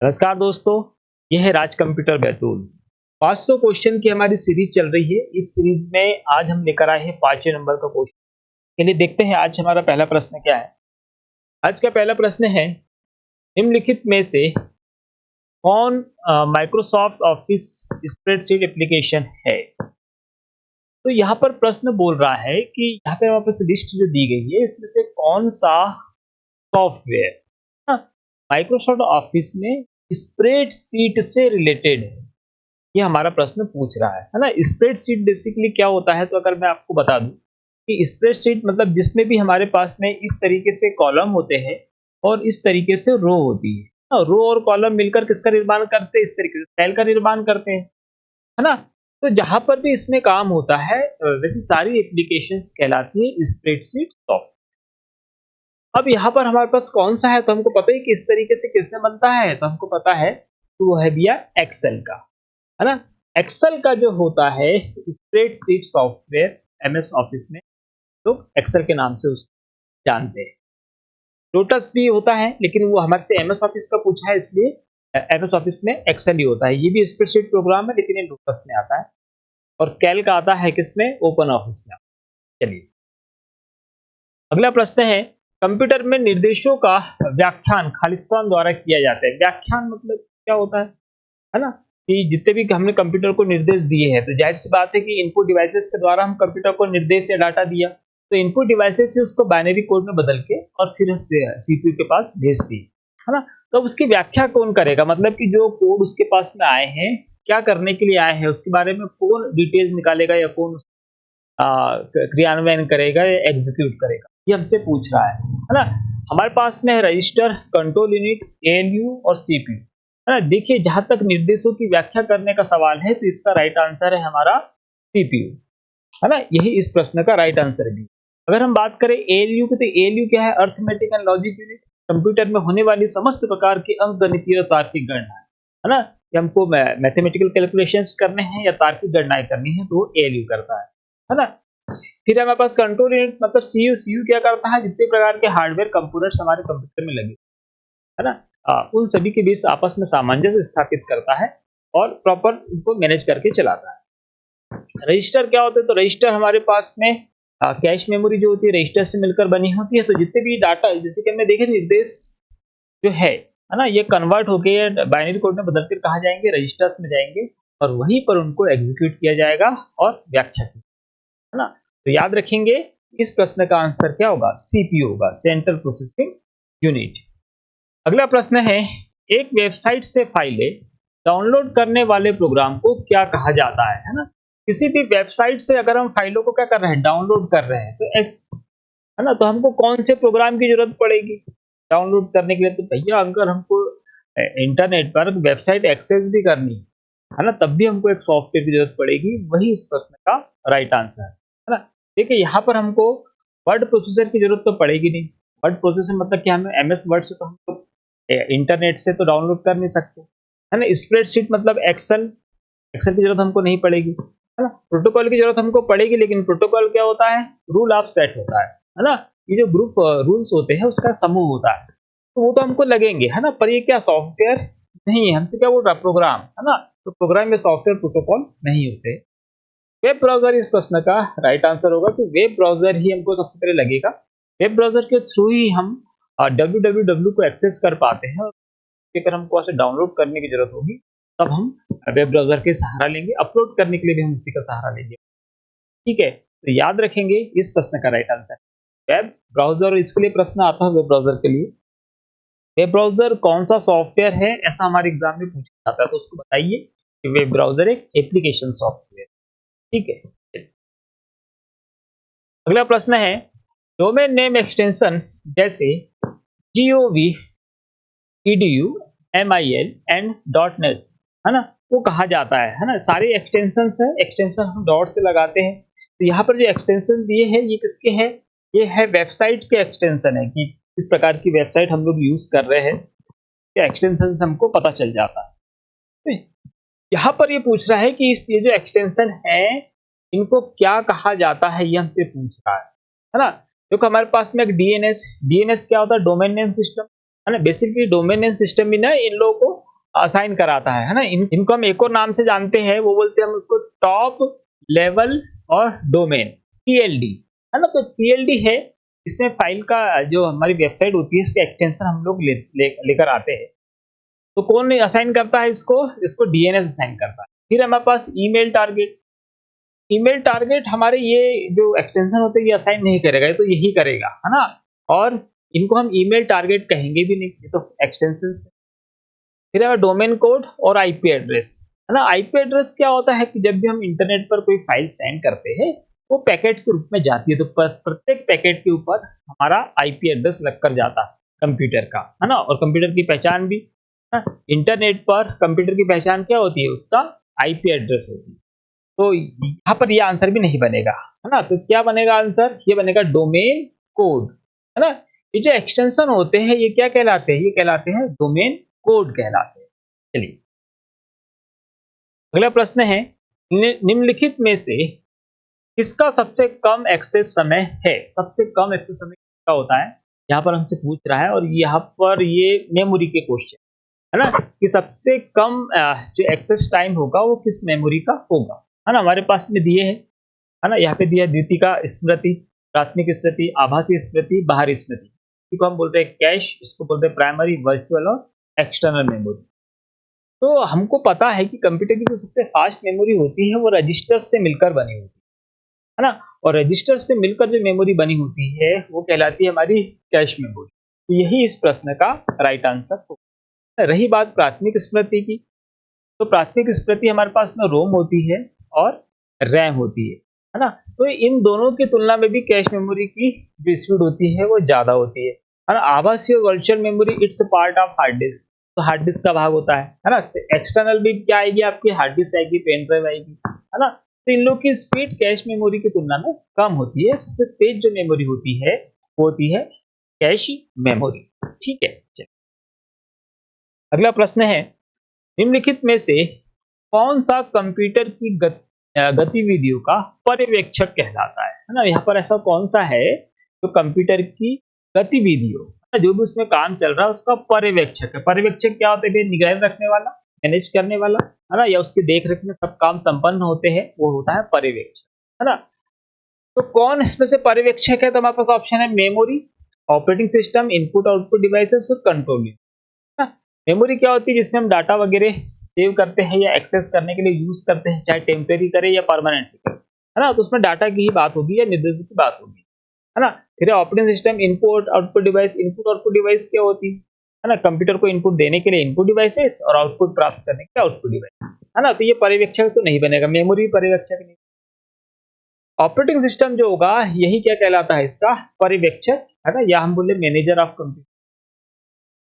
नमस्कार दोस्तों, यह है राज कंप्यूटर बैतूल। 500 क्वेश्चन की हमारी सीरीज चल रही है। इस सीरीज में आज हम लेकर आए हैं 5वें नंबर का क्वेश्चन। चलिए देखते हैं आज हमारा पहला प्रश्न क्या है। आज का पहला प्रश्न है, निम्नलिखित में से कौन माइक्रोसॉफ्ट ऑफिस स्प्रेडशीट एप्लीकेशन है। तो यहाँ पर प्रश्न बोल रहा है कि यहाँ पे हमारे पास लिस्ट जो दी गई है इसमें से कौन सा सॉफ्टवेयर माइक्रोसॉफ्ट ऑफिस में स्प्रेडशीट से रिलेटेड है, ये हमारा प्रश्न पूछ रहा है ना। स्प्रेडशीट बेसिकली क्या होता है, तो अगर मैं आपको बता दूं कि स्प्रेडशीट मतलब जिसमें भी हमारे पास में इस तरीके से कॉलम होते हैं और इस तरीके से रो होती है। रो और कॉलम मिलकर किसका निर्माण करते हैं, इस तरीके से सेल का निर्माण करते हैं, है ना। तो जहां पर भी इसमें काम होता है वैसे सारी एप्लीकेशंस कहलाती है स्प्रेडशीट सॉफ्टवेयर। अब यहाँ पर हमारे पास कौन सा है, तो हमको पता ही किस तरीके से किसमें बनता है, तो हमको पता है तो वो है भैया एक्सेल का, है ना। एक्सेल का जो होता है स्प्रेडशीट सॉफ्टवेयर एमएस ऑफिस में लोग एक्सेल के नाम से उसको जानते हैं। लोटस भी होता है लेकिन वो हमारे से एमएस ऑफिस का पूछा है, इसलिए एमएस ऑफिस में एक्सेल ही होता है। ये भी स्प्रेडशीट प्रोग्राम है लेकिन ये लोटस में आता है, और कैल्क आता है किसमें, ओपन ऑफिस में। चलिए अगला प्रश्न है, कंप्यूटर में निर्देशों का व्याख्यान खालिस्तान द्वारा किया जाता है। व्याख्यान मतलब क्या होता है ना, कि जितने भी हमने कंप्यूटर को निर्देश दिए हैं तो जाहिर सी बात है कि इनपुट डिवाइसेस के द्वारा हम कंप्यूटर को निर्देश या डाटा दिया, तो इनपुट डिवाइसेस से उसको बाइनरी कोड में बदल के और फिर सीपीयू के पास भेज दी, है ना। तो अब उसकी व्याख्या कौन करेगा, मतलब कि जो कोड उसके पास में आए हैं क्या करने के लिए आए हैं उसके बारे में कौन डिटेल्स निकालेगा या कौन क्रियान्वयन करेगा या एग्जीक्यूट करेगा, ये हमसे पूछ रहा है ना। हमारे पास में है रजिस्टर, कंट्रोल यूनिट, एएलयू और सीपीयू, है ना। देखिए जहां तक निर्देशों की व्याख्या करने का सवाल है तो इसका राइट आंसर है हमारा सीपीयू, है ना। यही इस प्रश्न का राइट आंसर भी। अगर हम बात करें एएलयू की, तो एएलयू क्या है, arithmetic and logic unit. Computer में होने वाली समस्त प्रकार की अंकगणितीय और तार्किक गणना, है ना, कि हमको मैथमेटिकल कैलकुलेशंस करने हैं या तार्किक गणनाएं करनी है तो वो एएलयू करता है ना। फिर हमारे पास कंट्रोल यूनिट मतलब सीयू। सीयू क्या करता है, जितने प्रकार के हार्डवेयर कंपोनेंट्स हमारे कंप्यूटर में लगे, है ना, उन सभी के बीच आपस में सामंजस्य स्थापित करता है और प्रॉपर उनको मैनेज करके चलाता है। रजिस्टर क्या होते हैं, तो रजिस्टर हमारे पास में कैश मेमोरी जो होती है रजिस्टर से मिलकर बनी होती है। तो जितने भी डाटा, जैसे कि हमने देखे निर्देश जो है ना, ये कन्वर्ट होके बाइनरी कोड में बदलकर कहाँ जाएंगे, रजिस्टर्स में जाएंगे और वहीं पर उनको एग्जीक्यूट किया जाएगा और व्याख्या की, है ना। तो याद रखेंगे इस प्रश्न का आंसर क्या होगा, सीपीयू होगा, सेंट्रल प्रोसेसिंग यूनिट। अगला प्रश्न है, एक वेबसाइट से फाइलें डाउनलोड करने वाले प्रोग्राम को क्या कहा जाता है ना। किसी भी वेबसाइट से अगर हम फाइलों को क्या कर रहे हैं, डाउनलोड कर रहे हैं, तो है ना, तो हमको कौन से प्रोग्राम की जरूरत पड़ेगी डाउनलोड करने के लिए। तो भैया अगर हमको इंटरनेट पर वेबसाइट एक्सेस भी करनी है ना, तब भी हमको एक सॉफ्टवेयर की जरूरत पड़ेगी। वही इस प्रश्न का राइट आंसर है ना। देखिए यहाँ पर हमको वर्ड प्रोसेसर की जरूरत तो पड़ेगी नहीं। वर्ड प्रोसेसर मतलब कि हमें एमएस वर्ड से तो हमको इंटरनेट से तो डाउनलोड कर नहीं सकते, है ना। स्प्रेडशीट मतलब एक्सेल, एक्सेल की जरूरत हमको नहीं पड़ेगी, है ना। प्रोटोकॉल की जरूरत हमको पड़ेगी, लेकिन प्रोटोकॉल क्या होता है, रूल ऑफ सेट होता है ना। ये जो ग्रुप रूल्स होते हैं उसका समूह होता है, तो वो तो हमको लगेंगे, है ना। पर ये क्या सॉफ्टवेयर नहीं है, हमसे क्या बोल रहा है, प्रोग्राम, है ना। तो प्रोग्राम में सॉफ्टवेयर प्रोटोकॉल नहीं होते। वेब ब्राउजर इस प्रश्न का राइट आंसर होगा कि वेब ब्राउजर ही हमको सबसे पहले लगेगा। वेब ब्राउजर के थ्रू ही हम www को एक्सेस कर पाते हैं। अगर हमको ऐसे डाउनलोड करने की जरूरत होगी तब हम वेब ब्राउजर के सहारा लेंगे, अपलोड करने के लिए भी हम उसी का सहारा लेंगे, ठीक है। तो याद रखेंगे इस प्रश्न का राइट आंसर वेब ब्राउजर। इसके लिए प्रश्न आता है वेब ब्राउजर के लिए, वेब ब्राउजर कौन सा सॉफ्टवेयर है, ऐसा हमारे एग्जाम में पूछा जाता है, तो उसको बताइए कि वेब ब्राउजर एक एप्लीकेशन सॉफ्टवेयर, ठीक है। अगला प्रश्न है, डोमेन नेम एक्सटेंशन जैसे GOV, EDU, MIL and .NET, है ना, वो कहा जाता है ना। सारे एक्सटेंशंस है, एक्सटेंशन हम डॉट से लगाते हैं। तो यहाँ पर जो एक्सटेंशन दिए हैं ये किसके हैं, ये है वेबसाइट के एक्सटेंशन है, कि इस प्रकार की वेबसाइट हम लोग यूज कर रहे हैं, एक्सटेंशन से हमको पता चल जाता है। यहाँ पर ये पूछ रहा है कि ये जो एक्सटेंशन है इनको क्या कहा जाता है, ये हमसे पूछ रहा है ना। देखो हमारे पास में एक डीएनएस क्या होता है, डोमेन नेम सिस्टम, है ना। बेसिकली डोमेन नेम सिस्टम भी ना इन लोगों को असाइन कराता है ना। इनको हम एक और नाम से जानते हैं, वो बोलते हैं हम उसको टॉप लेवल और डोमेन, टीएलडी, है ना। तो टीएलडी है, इसमें फाइल का जो हमारी वेबसाइट होती है इसके एक्सटेंशन हम लोग लेकर आते हैं। तो कौन असाइन करता है इसको डीएनएस असाइन करता है। फिर हमारे पास ईमेल टारगेट, ईमेल टारगेट हमारे ये जो एक्सटेंशन होते हैं ये असाइन नहीं करेगा, ये तो यही करेगा, है ना। और इनको हम ईमेल टारगेट कहेंगे भी नहीं, ये तो एक्सटेंशन है। फिर है डोमेन कोड और आईपी एड्रेस, है ना। आईपी एड्रेस क्या होता है कि जब भी हम इंटरनेट पर कोई फाइल सेंड करते हैं वो पैकेट के रूप में जाती है, तो प्रत्येक पैकेट के ऊपर हमारा आईपी एड्रेस लगकर जाता है कंप्यूटर का, है ना। और कंप्यूटर की पहचान भी, इंटरनेट पर कंप्यूटर की पहचान क्या होती है, उसका आईपी एड्रेस होती है। तो यहाँ पर ये आंसर भी नहीं बनेगा, है ना। तो क्या बनेगा आंसर, ये बनेगा डोमेन कोड, है ना। ये जो एक्सटेंशन होते हैं ये क्या कहलाते हैं, ये कहलाते हैं डोमेन कोड कहलाते हैं। चलिए अगला प्रश्न है, निम्नलिखित में से किसका सबसे कम एक्सेस समय है। सबसे कम एक्सेस समय किसका होता है, यहाँ पर हमसे पूछ रहा है। और यहाँ पर ये मेमोरी के क्वेश्चन, है ना, कि सबसे कम जो एक्सेस टाइम होगा वो किस मेमोरी का होगा, है ना। हमारे पास में दिए है ना, यहाँ पे दिया द्वितीयका स्मृति, प्राथमिक स्मृति, आभासी स्मृति, बाहरी स्मृति। इसी को हम बोलते हैं कैश, इसको बोलते हैं प्राइमरी, वर्चुअल और एक्सटर्नल मेमोरी। तो हमको पता है कि कंप्यूटर की जो सबसे फास्ट मेमोरी होती है वो रजिस्टर्स से मिलकर बनी होती है ना। और रजिस्टर्स से मिलकर जो मेमोरी बनी होती है वो कहलाती है हमारी कैश मेमोरी। तो यही इस प्रश्न का राइट आंसर होगा। रही बात प्राथमिक स्मृति की, तो प्राथमिक स्मृति हमारे पास में रोम होती है और रैम होती है ना। तो इन दोनों की तुलना में भी कैश मेमोरी की जो स्पीड होती है वो ज्यादा होती है ना। आभासी और virtual memory it's part of hard disk, तो हार्ड डिस्क का भाग होता है ना। एक्सटर्नल भी क्या आएगी आपकी, हार्ड डिस्क आएगी, पेन ड्राइव आएगी, है ना। तो इन लोग की स्पीड कैश मेमोरी की तुलना में कम होती है। सबसे तेज जो मेमोरी होती है वो होती है कैश मेमोरी। ठीक है, चलिए अगला प्रश्न है, निम्नलिखित में से कौन सा कंप्यूटर की गतिविधियों का पर्यवेक्षक कहलाता है ना। यहाँ पर ऐसा कौन सा है जो कंप्यूटर की गतिविधियों, जो भी उसमें काम चल रहा है उसका पर्यवेक्षक है। पर्यवेक्षक क्या होता है, निगरानी रखने वाला, मैनेज करने वाला, है ना, या उसकी देख रेख में सब काम संपन्न होते हैं, वो होता है पर्यवेक्षक, है ना। तो कौन इसमें से पर्यवेक्षक है, तो हमारे पास ऑप्शन है memory, operating system, input output devices और कंट्रोल। मेमोरी क्या होती है, जिसमें हम डाटा वगैरह सेव करते हैं या एक्सेस करने के लिए यूज करते हैं, चाहे टेम्परेरी करें या परमानेंटली करें, है ना। तो उसमें डाटा की ही बात होगी या निर्देशों की बात होगी, है ना। फिर operating system, input output device. Input output device क्या होती है ना, कंप्यूटर को इनपुट देने के लिए इनपुट डिवाइसेस और आउटपुट प्राप्त करने के लिए आउटपुट डिवाइसेस, है ना। तो ये पर्यवेक्षक तो नहीं बनेगा, मेमोरी पर्यवेक्षक नहीं। ऑपरेटिंग सिस्टम जो होगा यही क्या कहलाता है, इसका पर्यवेक्षक, है ना, या हम बोले manager of computer.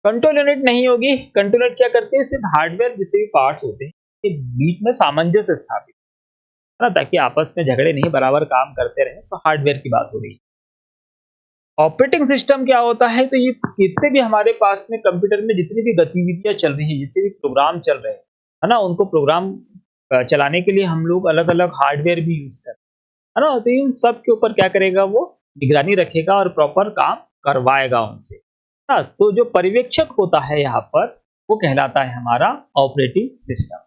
Control unit नहीं होगी। कंट्रोल यूनिट क्या करते हैं, सिर्फ हार्डवेयर जितने भी पार्ट्स होते हैं के बीच में सामंजस्य स्थापित, है ना, ताकि आपस में झगड़े नहीं, बराबर काम करते रहे। तो हार्डवेयर की बात हो रही है। ऑपरेटिंग सिस्टम क्या होता है, तो ये कितने भी हमारे पास में कंप्यूटर में जितनी भी गतिविधियां चल रही हैं, जितने भी प्रोग्राम चल रहे हैं, है ना, उनको प्रोग्राम चलाने के लिए हम लोग अलग अलग हार्डवेयर भी यूज करते हैं, है ना। तो इन सब के ऊपर क्या करेगा, वो निगरानी रखेगा और प्रॉपर काम करवाएगा उनसे। हाँ, तो जो पर्यवेक्षक होता है यहाँ पर वो कहलाता है हमारा ऑपरेटिंग सिस्टम।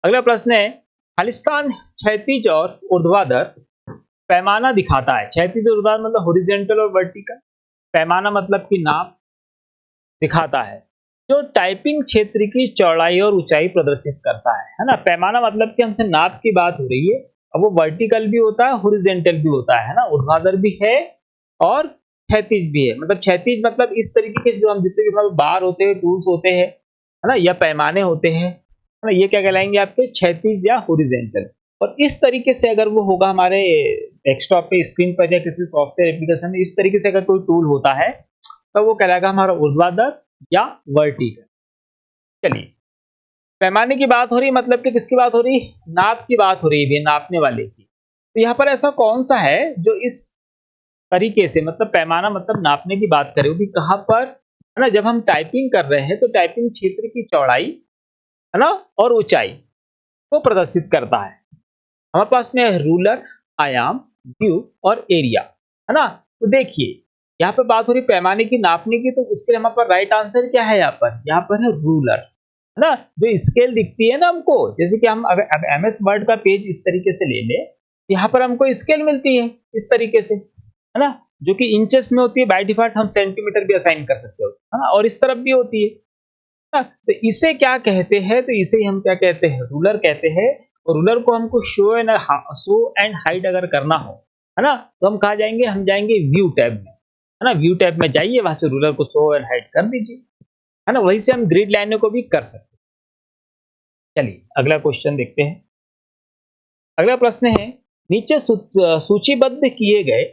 अगला प्रश्न है, खालिस्तान क्षैतिज और ऊर्ध्वाधर पैमाना दिखाता है। क्षैतिज और ऊर्ध्वाधर मतलब हॉरिजॉन्टल और वर्टिकल, पैमाना मतलब कि नाप दिखाता है जो टाइपिंग क्षेत्र की चौड़ाई और ऊंचाई प्रदर्शित करता है ना। पैमाना मतलब कि हमसे नाप की बात हो रही है। अब वो वर्टिकल भी होता है, हॉरिजॉन्टल भी होता है ना, ऊर्ध्वाधर भी है और क्षैतिज भी है। मतलब क्षैतिज मतलब इस तरीके के जो हम जितने भी बार होते हैं, टूल्स होते हैं, है ना, या पैमाने होते हैं, है ना, ये क्या कहलाएंगे आपके क्षैतिज या हॉरिजॉन्टल। और इस तरीके से अगर वो होगा हमारे डेस्कटॉप पे, स्क्रीन पर या किसी सॉफ्टवेयर एप्लीकेशन में, इस तरीके से अगर कोई टूल होता है तो वो कहलाएगा हमारा ऊर्ध्वाधर या वर्टिकल। चलिए पैमाने की बात हो रही, मतलब कि किसकी बात हो रही, नाप की बात हो रही है, नापने वाले की। तो यहाँ पर ऐसा कौन सा है जो इस तरीके से, मतलब पैमाना मतलब नापने की बात करें, वो भी कहाँ पर, है ना, जब हम टाइपिंग कर रहे हैं तो टाइपिंग क्षेत्र की चौड़ाई, है ना, और ऊंचाई को प्रदर्शित करता है। हमारे पास में रूलर, आयाम, व्यू और एरिया, है ना। तो देखिए यहाँ पर बात हो रही पैमाने की, नापने की, तो उसके लिए हमारे पास राइट आंसर क्या है यहाँ पर है रूलर, है ना। जो स्केल दिखती है ना हमको, जैसे कि हम अगर एमएस वर्ड का पेज इस तरीके से ले ले, यहाँ पर हमको स्केल मिलती है इस तरीके से, है ना, जो कि इंचेस में होती है। बाय डिफॉल्ट हम सेंटीमीटर भी असाइन कर सकते हो, है ना, और इस तरफ भी होती है ना। तो इसे क्या कहते हैं, तो इसे हम क्या कहते हैं, रूलर कहते हैं। और रूलर को हमको शो एंड हाइड अगर करना हो, है ना, तो हम कहाँ जाएंगे, हम जाएंगे व्यू टैब में, है ना। व्यू टैब में जाइए, वहां से रूलर को शो एंड हाइड कर दीजिए, है ना। वहीं से हम ग्रिड लाइनों को भी कर सकते हैं। चलिए अगला क्वेश्चन देखते हैं। अगला प्रश्न है, नीचे सूचीबद्ध किए गए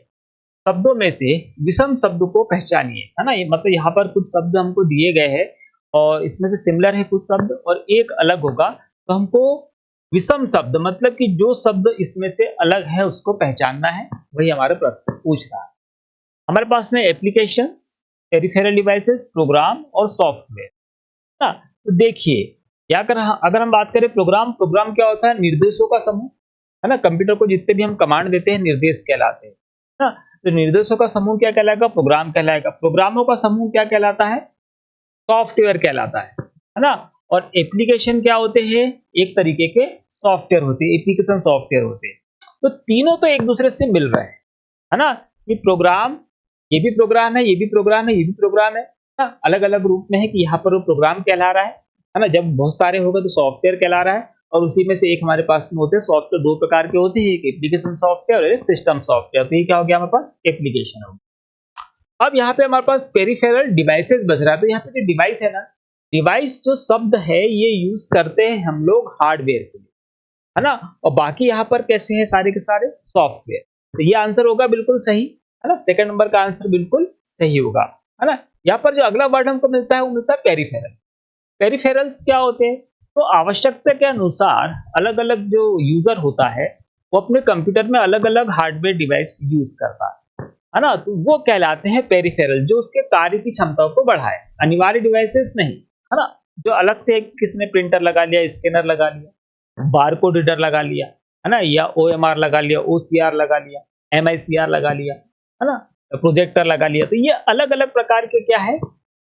शब्दों में से विषम शब्द को पहचानिए, है ना। ये मतलब यहाँ पर कुछ शब्द हमको दिए गए हैं और इसमें से सिमिलर है कुछ शब्द और एक अलग होगा, तो हमको विषम शब्द मतलब कि जो शब्द इसमें से अलग है उसको पहचानना है, वही हमारे प्रश्न पूछ रहा है। हमारे पास में एप्लीकेशन, पेरिफेरल डिवाइसेस, प्रोग्राम और सॉफ्टवेयर, ना। तो देखिए, या अगर हम बात करें प्रोग्राम क्या होता है, निर्देशों का समूह, है ना। कंप्यूटर को जितने भी हम कमांड देते हैं निर्देश कहलाते हैं, ना। तो निर्देशों का समूह क्या कहलाएगा, प्रोग्राम कहलाएगा। प्रोग्रामों का समूह क्या कहलाता है, सॉफ्टवेयर कहलाता है ना। और एप्लीकेशन क्या होते हैं, एक तरीके के सॉफ्टवेयर होते हैं, एप्लीकेशन सॉफ्टवेयर होते हैं। तो तीनों तो एक दूसरे से मिल रहे हैं, है ना। ये प्रोग्राम, ये भी प्रोग्राम है, ये भी प्रोग्राम है, ये भी प्रोग्राम है ना। अलग अलग रूप में है कि यहाँ पर वो प्रोग्राम कहला रहा है ना। जब बहुत सारे होगा तो सॉफ्टवेयर कहला रहा है। और उसी में से एक हमारे पास में होते हैं सॉफ्टवेयर, दो प्रकार के होते हैं, एक एप्लीकेशन सॉफ्टवेयर और एक सिस्टम सॉफ्टवेयर। तो ये क्या हो गया हमारे पास, एप्लीकेशन हो गया। अब यहाँ पे हमारे पास पेरिफेरल डिवाइसेस बच रहा है। तो यहाँ पे जो डिवाइस है ना, डिवाइस जो शब्द है ये यूज करते हैं हम लोग हार्डवेयर के लिए, है ना। और बाकी यहाँ पर कैसे हैं, सारे के सारे सॉफ्टवेयर। तो ये आंसर होगा बिल्कुल सही, है ना। सेकंड नंबर का आंसर बिल्कुल सही होगा, है ना। यहाँ पर जो अगला वर्ड हमको मिलता है वो मिलता है पेरिफेरल। पेरिफेरल्स क्या होते हैं, तो आवश्यकता के अनुसार अलग अलग जो यूजर होता है वो अपने कंप्यूटर में अलग अलग हार्डवेयर डिवाइस यूज करता है ना। तो वो कहलाते हैं पेरिफेरल, जो उसके कार्य की क्षमताओं को बढ़ाए, अनिवार्य डिवाइसेस नहीं, है ना। जो अलग से किसने प्रिंटर लगा लिया, स्कैनर लगा लिया, बारकोड रीडर लगा लिया, है ना, या ओएमआर लगा लिया, ओसीआर लगा लिया, एमआईसीआर लगा लिया, है ना, प्रोजेक्टर लगा लिया। तो ये अलग अलग प्रकार के क्या है,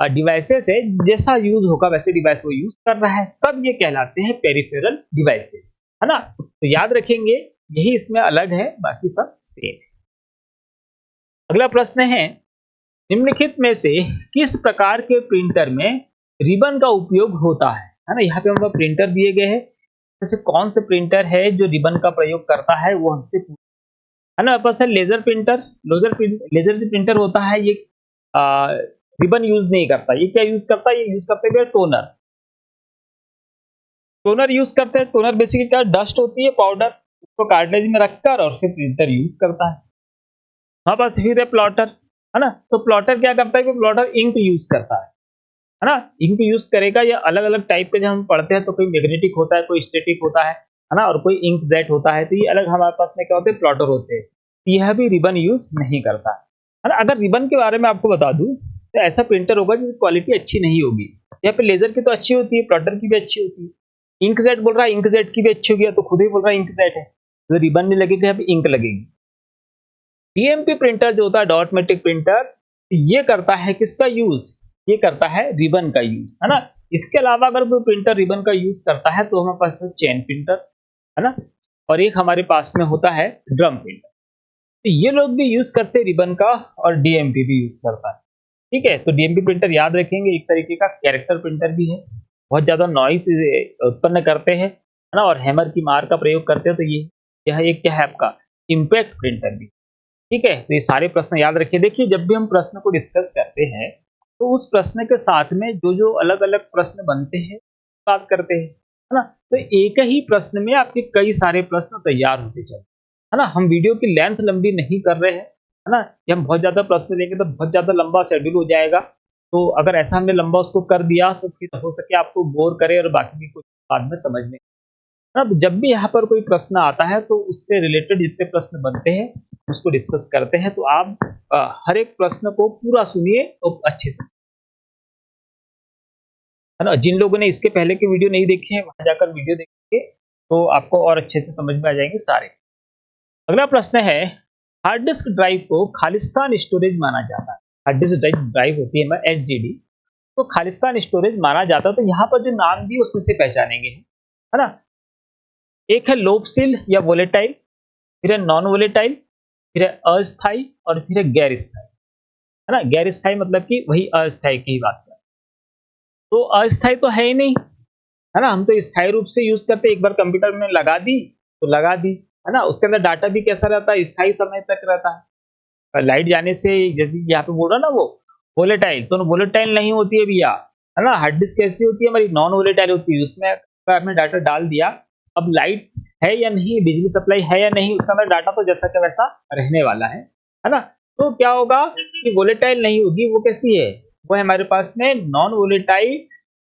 डिवाइसेस है। जैसा यूज होगा वैसे डिवाइस वो यूज कर रहा है, तब ये कहलाते हैं पेरिफेरल डिवाइसेस, है ना। तो याद रखेंगे, यही इसमें अलग है, बाकी सब सेम है। अगला प्रश्न है, निम्नलिखित में से किस प्रकार के प्रिंटर में रिबन का उपयोग होता है ना। यहाँ पे हमको प्रिंटर दिए गए हैं, जैसे कौन से प्रिंटर है जो रिबन का प्रयोग करता है वो हमसे है ना। पास है लेजर प्रिंटर। लेजर जो प्रिंटर होता है ये रिबन यूज नहीं करता। ये क्या यूज करता है, ये यूज करते हैं टोनर। टोनर यूज करते हैं। टोनर बेसिकली क्या, डस्ट होती है, पाउडर, उसको कार्टलेज में रखकर और फिर प्रिंटर यूज करता है। हमारे पास फिर है प्लॉटर, है ना। तो प्लॉटर क्या करता है कि प्लॉटर इंक यूज करता है ना। इंक यूज करेगा। या अलग अलग टाइप के जब हम पढ़ते हैं तो कोई मैग्नेटिक होता है, कोई स्टैटिक होता है ना, और कोई इंक जेट होता है। तो ये अलग हमारे पास में क्या होते हैं, प्लॉटर होते हैं। यह भी रिबन यूज नहीं करता है ना। अगर रिबन के बारे में आपको बता दूं तो ऐसा प्रिंटर होगा जिसकी क्वालिटी अच्छी नहीं होगी। यहाँ पे लेजर की तो अच्छी होती है, प्लॉटर की भी अच्छी होती है। इंक जेट बोल रहा है, इंक जेट की भी अच्छी होगी, तो खुद ही बोल रहा है इंक जेट है, तो रिबन नहीं लगेगी, यहाँ पे इंक लगेगी। डीएमपी प्रिंटर जो होता है, डॉट मेट्रिक प्रिंटर, ये करता है किसका यूज, ये करता है रिबन का यूज, है ना। इसके अलावा अगर कोई प्रिंटर रिबन का यूज करता है तो हमारे पास है चेन प्रिंटर, है ना। और एक हमारे पास में होता है ड्रम प्रिंटर। तो ये लोग भी यूज करते हैं रिबन का, और डीएमपी भी यूज करता है। ठीक है, तो डीएमपी प्रिंटर याद रखेंगे, एक तरीके का कैरेक्टर प्रिंटर भी है, बहुत ज्यादा नॉइस उत्पन्न करते हैं, है ना, और हैमर की मार का प्रयोग करते हैं। तो ये यह एक क्या है आपका इम्पैक्ट प्रिंटर भी। ठीक है, तो ये सारे प्रश्न याद रखिए। देखिए, जब भी हम प्रश्न को डिस्कस करते हैं तो उस प्रश्न के साथ में जो जो अलग अलग प्रश्न बनते हैं बात करते हैं, है ना। तो एक ही प्रश्न में आपके कई सारे प्रश्न तैयार होते चलते, है ना। हम वीडियो की लेंथ लंबी नहीं कर रहे हैं, है ना। ये हम बहुत ज्यादा प्रश्न लेंगे तो बहुत ज्यादा लंबा शेड्यूल हो जाएगा। तो अगर ऐसा हमने लंबा उसको कर दिया तो फिर हो सके आपको बोर करे और बाकी भी कुछ बाद में समझ में। अब जब भी यहाँ पर कोई प्रश्न आता है तो उससे रिलेटेड जितने प्रश्न बनते हैं उसको डिस्कस करते हैं। तो आप हर एक प्रश्न को पूरा सुनिए तो अच्छे से, है ना। जिन लोगों ने इसके पहले के वीडियो नहीं देखे हैं वहां जाकर वीडियो देखेंगे तो आपको और अच्छे से समझ में आ जाएंगे सारे। अगला प्रश्न है, हार्ड डिस्क ड्राइव को खालिस्तान स्टोरेज माना जाता है। हार्ड डिस्क ड्राइव होती है HDD, तो खालिस्तान स्टोरेज माना जाता है। तो यहाँ पर जो नाम दिए उसमें से पहचानेंगे, है ना। एक है लोबशील या वोलेटाइल, फिर है नॉन वोलेटाइल, फिर है अस्थाई और फिर है गैर स्थाई, है ना। गैर स्थाई मतलब कि वही अस्थाई की ही बात कर, तो अस्थाई तो है ही नहीं, है ना। हम तो स्थायी रूप से यूज करते, एक बार कंप्यूटर में लगा दी तो लगा दी, है ना। उसके अंदर डाटा भी कैसा रहता है, स्थायी समय तक रहता है। लाइट जाने से, जैसे यहाँ पे बोल रहा ना वो वोलेटाइल, तो वोलेटाइल नहीं होती है भैया, है ना। हार्ड डिस्क कैसी होती है हमारी, नॉन वोलेटाइल होती है। उसमें आपने डाटा डाल दिया, अब लाइट है या नहीं, बिजली सप्लाई है या नहीं, उसका अंदर डाटा तो जैसा का वैसा रहने वाला है ना। तो क्या होगा कि वोलेटाइल नहीं होगी, वो कैसी है, वो है हमारे पास में नॉन वोलेटाइल,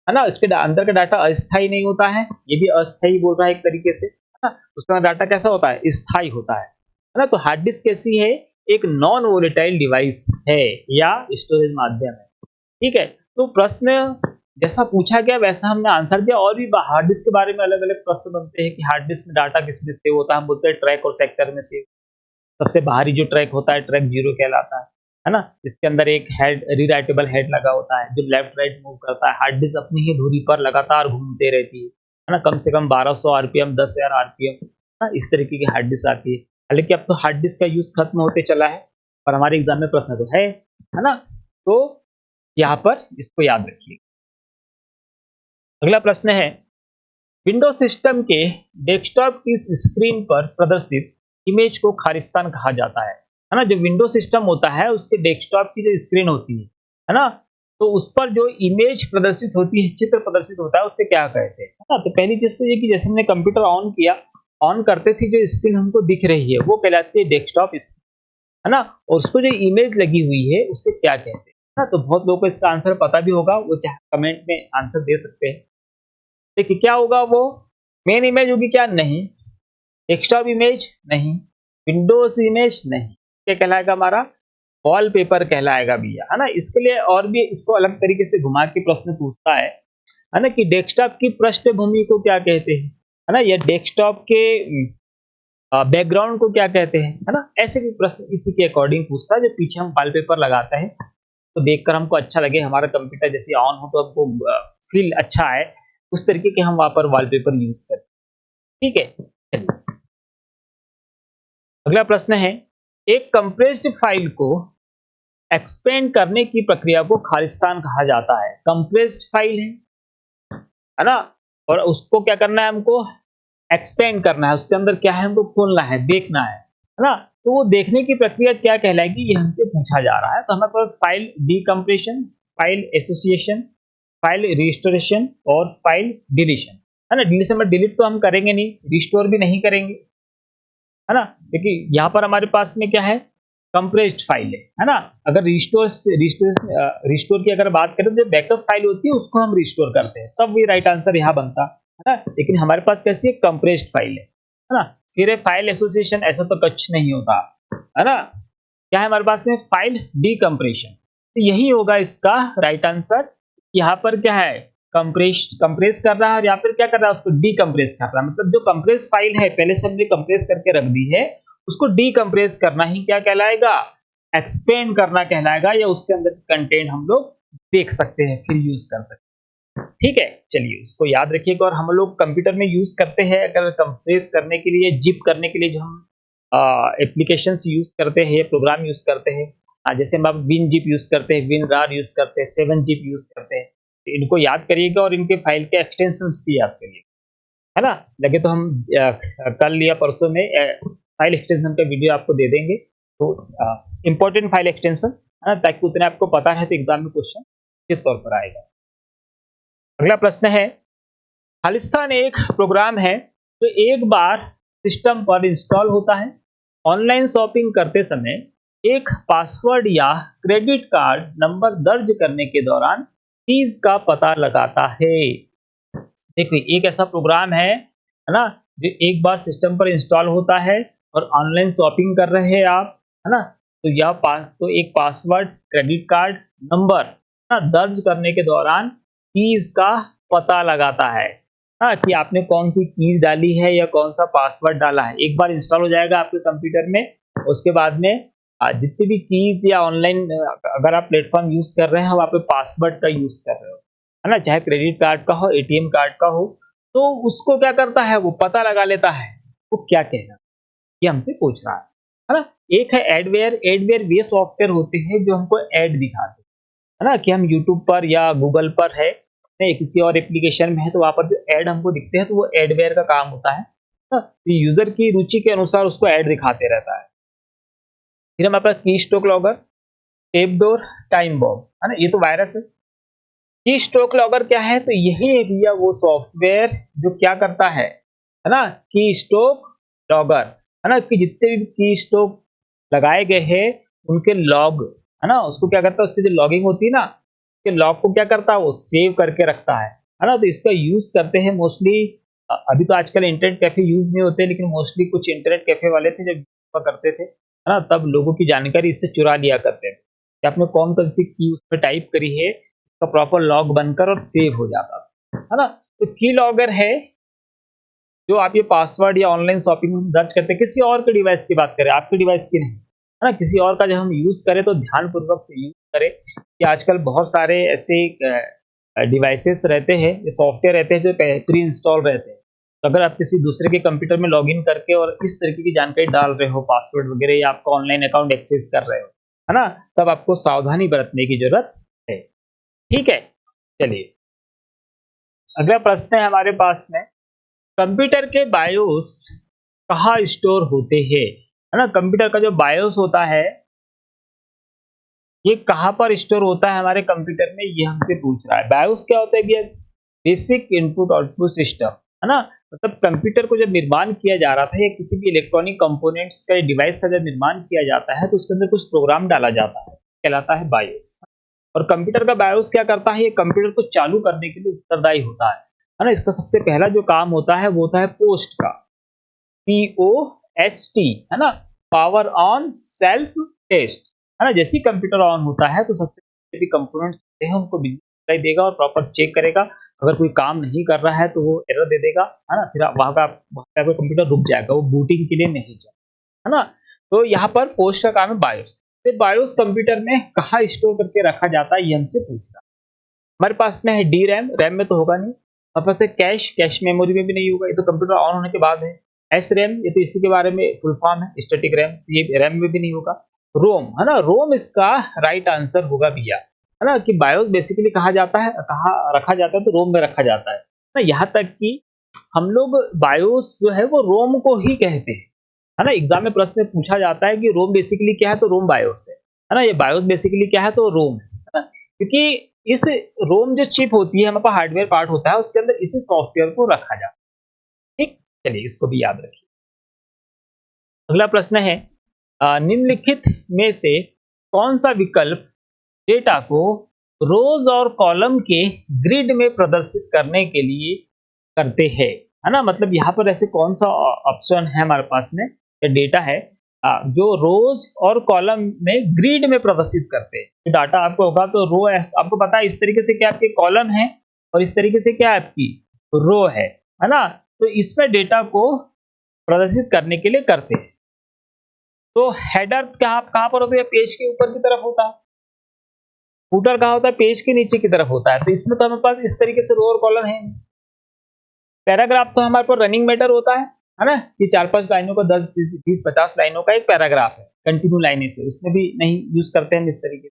है ना। इसके अंदर का डाटा अस्थाई नहीं होता है, ये भी अस्थाई बोल रहा है एक तरीके से, है ना। उसका डाटा कैसा होता है, स्थायी होता है ना। तो हार्ड डिस्क कैसी है, एक नॉन वोलेटाइल डिवाइस है या स्टोरेज माध्यम है, ठीक है। तो प्रश्न जैसा पूछा गया वैसा हमने आंसर दिया। और भी हार्ड डिस्क के बारे में अलग अलग प्रश्न बनते हैं कि हार्ड डिस्क में डाटा किस में सेव होता है। हम बोलते हैं ट्रैक और सेक्टर में सेव। सबसे बाहरी जो ट्रैक होता है ट्रैक 0 कहलाता है ना। इसके अंदर एक हेड, रीराइटेबल हेड लगा होता है जो लेफ्ट राइट मूव करता है। हार्ड डिस्क अपनी ही धुरी पर लगातार घूमते रहती है ना। कम से कम 1200 आरपीएम, 10,000 आरपीएम, ना इस तरीके की हार्ड डिस्क आती है। हालांकि अब तो हार्ड डिस्क का यूज खत्म होते चला है, पर हमारे एग्जाम में प्रश्न तो है ना। तो यहाँ पर इसको याद रखिए। अगला प्रश्न है, विंडोज सिस्टम के डेस्कटॉप की स्क्रीन पर प्रदर्शित इमेज को खालिस्तान कहा जाता है ना। जो विंडोज सिस्टम होता है उसके डेस्कटॉप की जो स्क्रीन होती है ना, तो उस पर जो इमेज प्रदर्शित होती है, चित्र प्रदर्शित होता है, उससे क्या कहते हैं, है ना। तो पहली चीज तो ये कि जैसे हमने कंप्यूटर ऑन किया, ऑन करते से जो स्क्रीन हमको दिख रही है वो कहलाती है डेस्कटॉप स्क्रीन, है ना। और उस पर जो इमेज लगी हुई है उससे क्या कहते हैं ना। तो बहुत लोगों को इसका आंसर पता भी होगा, वो चाहे कमेंट में आंसर दे सकते हैं। देखिए क्या होगा, वो मेन इमेज होगी क्या, नहीं। डेस्कटॉप इमेज नहीं, विंडोज इमेज नहीं, क्या कहलाएगा हमारा, वॉलपेपर कहलाएगा भैया, है ना। इसके लिए और भी इसको अलग तरीके से घुमा के प्रश्न पूछता है ना, कि डेस्कटॉप की पृष्ठभूमि को क्या कहते हैं, है ना, या डेस्कटॉप के बैकग्राउंड को क्या कहते हैं, है ना। ऐसे भी प्रश्न इसी के अकॉर्डिंग पूछता है। जो पीछे हम वॉलपेपर लगाते हैं तो देखकर हमको अच्छा लगे, हमारा कंप्यूटर जैसे ऑन हो तो हमको फील अच्छा है, उस तरीके के हम वहां पर वॉलपेपर यूज करते हैं, ठीक है। चलिए अगला प्रश्न है, एक कंप्रेस्ड फाइल को एक्सपेंड करने की प्रक्रिया को खालिस्तान कहा जाता है। कंप्रेस्ड फाइल है ना, और उसको क्या करना है, हमको एक्सपेंड करना है, उसके अंदर क्या है हमको खोलना है, देखना है ना। तो वो देखने की प्रक्रिया क्या कहलाएगी, ये हमसे पूछा जा रहा है। तो हमारे पास file decompression, file association, file restoration और फाइल डिलीशन, है ना। डिलीशन में डिलीट तो हम करेंगे नहीं, रिस्टोर भी नहीं करेंगे, है ना, क्योंकि यहाँ पर हमारे पास में क्या है, कंप्रेस्ड फाइल है ना। अगर रिस्टोर की अगर बात करें तो जो बैकअप फाइल होती है उसको हम रिस्टोर करते हैं, तब भी राइट आंसर यहाँ बनता है ना। लेकिन हमारे पास कैसी है, कंप्रेस्ड फाइल है ना। फिर फाइल एसोसिएशन, ऐसा तो कुछ नहीं होता, है ना। क्या है हमारे पास में, फाइल डीकम्प्रेशन। तो यही होगा इसका राइट आंसर। यहाँ पर क्या है, कंप्रेस कर रहा है, और यहाँ पर क्या कर रहा है, उसको डीकम्प्रेस कर रहा है। मतलब जो कंप्रेस फाइल है पहले से हमने कंप्रेस करके रख दी है, उसको डीकम्प्रेस करना ही क्या कहलाएगा, एक्सपेंड करना कहलाएगा, या उसके अंदर कंटेंट हम लोग देख सकते हैं, फिर यूज कर सकते हैं, ठीक है। चलिए उसको याद रखिएगा। और हम लोग कंप्यूटर में यूज करते हैं, अगर कंप्रेस करने के लिए, जिप करने के लिए जो हम एप्लीकेशंस यूज करते हैं, प्रोग्राम यूज करते हैं, जैसे हम विन जिप यूज करते हैं, विन रार यूज करते हैं, 7 जिप यूज करते हैं, तो इनको याद करिएगा और इनके फाइल के एक्सटेंशंस भी याद करिएगा, है ना। लगे तो हम कल या परसों में फाइल एक्सटेंशन का वीडियो आपको दे देंगे, तो इंपॉर्टेंट फाइल एक्सटेंशन, है ना, ताकि उतने आपको पता है तो एग्जाम में क्वेश्चन निश्चित तौर पर आएगा। अगला प्रश्न है, खालिस्तान एक प्रोग्राम है जो एक बार सिस्टम पर इंस्टॉल होता है। ऑनलाइन शॉपिंग करते समय एक पासवर्ड या क्रेडिट कार्ड नंबर दर्ज करने के दौरान फीस का पता लगाता है। देखिए एक ऐसा प्रोग्राम है ना, जो एक बार सिस्टम पर इंस्टॉल होता है और ऑनलाइन शॉपिंग कर रहे हैं आप, है ना। तो यह तो एक पासवर्ड, क्रेडिट कार्ड नंबर ना दर्ज करने के दौरान कीज का पता लगाता है, हाँ, कि आपने कौन सी कीज डाली है या कौन सा पासवर्ड डाला है। एक बार इंस्टॉल हो जाएगा आपके कंप्यूटर में, उसके बाद में जितने भी कीज या ऑनलाइन अगर आप प्लेटफॉर्म यूज कर रहे हैं, वहाँ पे पासवर्ड का यूज कर रहे हो, है ना, चाहे क्रेडिट कार्ड का हो, एटीएम कार्ड का हो, तो उसको क्या करता है, वो पता लगा लेता है वो क्या कहना, ये हमसे पूछ रहा है ना। एक है एडवेयर। एडवेयर वे सॉफ्टवेयर होते हैं जो हमको ऐड दिखाते हैं, है ना, कि हम यूट्यूब पर या गूगल पर है, नहीं किसी और एप्लीकेशन में है, तो वहाँ पर जो ऐड हमको दिखते हैं तो वो एडवेयर का काम होता है ना। तो यूजर की रुचि के अनुसार उसको ऐड दिखाते रहता है। फिर हमारे पास की स्ट्रोक लॉगर, टेपडोर, टाइम बॉम्ब, है ना, ये तो वायरस है। की स्ट्रोक लॉगर क्या है, तो यही है भैया वो सॉफ्टवेयर जो क्या करता है ना, की स्ट्रोक लॉगर, है ना, कि जितने भी की स्ट्रोक लगाए गए हैं उनके लॉग, है ना, उसको क्या करता है, उसकी जो लॉगिंग होती है ना, उसके लॉग को क्या करता है, वो सेव करके रखता है ना। तो इसका यूज करते हैं मोस्टली, अभी तो आजकल इंटरनेट कैफे यूज नहीं होते, लेकिन मोस्टली कुछ इंटरनेट कैफे वाले थे जब करते थे, है ना, तब लोगों की जानकारी इससे चुरा लिया करते थे कि आपने कौन कौन सी की उसमें टाइप करी है, उसका प्रॉपर लॉग बनकर और सेव हो जाता था, है ना। तो की लॉगर है जो आप ये पासवर्ड या ऑनलाइन शॉपिंग में दर्ज करते हैं, किसी और के डिवाइस की बात करें, आपके डिवाइस की नहीं, है ना, किसी और का जब हम यूज करें तो ध्यानपूर्वक यूज करें, कि आजकल बहुत सारे ऐसे डिवाइसेस रहते हैं, ये सॉफ्टवेयर रहते हैं जो प्री इंस्टॉल रहते हैं। तो अगर आप किसी दूसरे के कंप्यूटर में लॉगिन करके और इस तरीके की जानकारी डाल रहे हो, पासवर्ड वगैरह, या आपका ऑनलाइन अकाउंट एक्सेस कर रहे हो, है ना, तब आपको सावधानी बरतने की जरूरत है। ठीक है, चलिए अगला प्रश्न है हमारे पास में, कंप्यूटर के बायोस कहाँ स्टोर होते हैं, है ना। कंप्यूटर का जो बायोस होता है ये कहाँ पर स्टोर होता है हमारे कंप्यूटर में, ये हमसे पूछ रहा है। बायोस क्या होता है भैया, बेसिक इनपुट आउटपुट सिस्टम, है ना। मतलब कंप्यूटर को जब निर्माण किया जा रहा था या किसी भी इलेक्ट्रॉनिक कंपोनेंट्स का डिवाइस का जब निर्माण किया जाता है, तो उसके अंदर कुछ प्रोग्राम डाला जाता है, कहलाता है बायोस। और कंप्यूटर का बायोस क्या करता है, ये कंप्यूटर को चालू करने के लिए उत्तरदायी होता है ना। इसका सबसे पहला जो काम होता है वो होता है पोस्ट का, POST, है ना, पावर ऑन सेल्फ टेस्ट, है ना। जैसे ही कंप्यूटर ऑन होता है तो सबसे पहले भी कंपोनेंट्स होते हैं उनको बिजली दिखाई देगा और प्रॉपर चेक करेगा, अगर कोई काम नहीं कर रहा है तो वो एरर दे देगा, है ना। फिर वहां का कंप्यूटर रुक जाएगा, वो बूटिंग के लिए नहीं जाएगा, है ना। तो यहाँ पर पोस्ट का काम है बायोस। फिर बायोस कंप्यूटर में कहाँ स्टोर करके रखा जाता है, ये हमसे पूछ रहा है। हमारे पास में है डी रैम, रैम में तो होगा नहीं। हमारे पास है कैश, कैश मेमोरी में भी नहीं होगा, ये तो कंप्यूटर ऑन होने के बाद है। एस रैम, ये तो इसी के बारे में फुल फॉर्म है, स्टैटिक रैम, ये रैम में भी नहीं होगा। रोम, है ना, रोम इसका राइट आंसर होगा भैया, है ना, कि बायोस बेसिकली कहा जाता है, कहाँ रखा जाता है, तो रोम में रखा जाता है ना। यहाँ तक कि हम लोग बायोस जो है वो रोम को ही कहते हैं, है ना। एग्जाम में प्रश्न में पूछा जाता है कि रोम बेसिकली क्या है, तो रोम बायोस है ना। ये बायोस बेसिकली क्या है, तो रोम है ना। क्योंकि इस रोम जो चिप होती है, हमारे पास हार्डवेयर पार्ट होता है, उसके अंदर इसी सॉफ्टवेयर को रखा जाता है। ठीक, चलिए इसको भी याद रखिए। अगला प्रश्न है, निम्नलिखित में से कौन सा विकल्प डेटा को रोज और कॉलम के ग्रिड में प्रदर्शित करने के लिए करते हैं, है ना। मतलब यहाँ पर ऐसे कौन सा ऑप्शन है हमारे पास में, या डेटा है जो रोज और कॉलम में ग्रिड में प्रदर्शित करते हैं। तो डाटा आपको होगा तो रो है, आपको पता है इस तरीके से क्या आपके कॉलम है और इस तरीके से क्या आपकी रो है ना। तो इसमें डेटा को प्रदर्शित करने के लिए करते हैं। तो हेडर कहाँ कहाँ पर होता है, पेज के ऊपर की तरफ होता है। फुटर कहाँ होता है, पेज के नीचे की तरफ होता है। तो इसमें तो हमारे पास इस तरीके से रो और कॉलम है। पैराग्राफ तो हमारे पास रनिंग मैटर होता है ना, ये 4-5 लाइनों का, 10 20 50 लाइनों का एक पैराग्राफ है, कंटिन्यू लाइनें से, उसमें भी नहीं यूज करते हैं इस तरीके से।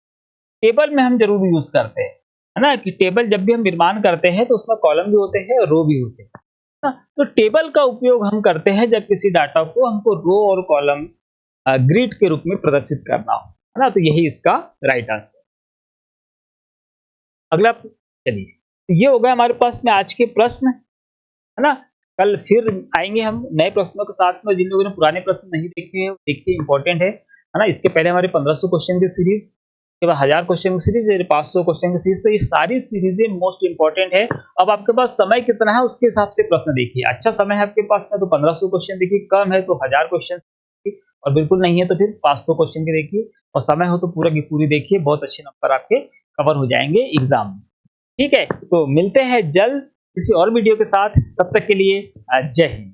टेबल में हम जरूर यूज करते हैं, है ना, कि टेबल जब भी हम निर्माण करते हैं तो उसमें कॉलम भी होते हैं और रो भी होते हैं, है ना। तो टेबल का उपयोग हम करते हैं जब किसी डाटा को हमको रो और कॉलम ग्रिड के रूप में प्रदर्शित करना हो, है ना। तो यही इसका राइट आंसर। अगला, चलिए, तो ये हो गया हमारे पास में आज के प्रश्न, है ना। कल फिर आएंगे हम नए प्रश्नों के साथ में। जिन लोगों ने पुराने प्रश्न नहीं देखे हैं देखिए, इंपॉर्टेंट है ना। इसके पहले हमारे 1500 क्वेश्चन की सीरीज, उसके बाद 1000 क्वेश्चन की सीरीज, 500 क्वेश्चन की सीरीज, तो ये सारी सीरीजें मोस्ट इंपॉर्टेंट है। अब आपके पास समय कितना है उसके हिसाब से प्रश्न देखिए। अच्छा समय है आपके पास में तो 1500 क्वेश्चन देखिए, कम है तो 1000 क्वेश्चन, और बिल्कुल नहीं है तो फिर 500 क्वेश्चन की देखिए, और समय हो तो पूरा की पूरी देखिए, बहुत अच्छे नंबर आपके कवर हो जाएंगे एग्जाम में। ठीक है, तो मिलते हैं जल्द किसी और वीडियो के साथ, तब तक के लिए जय हिंद।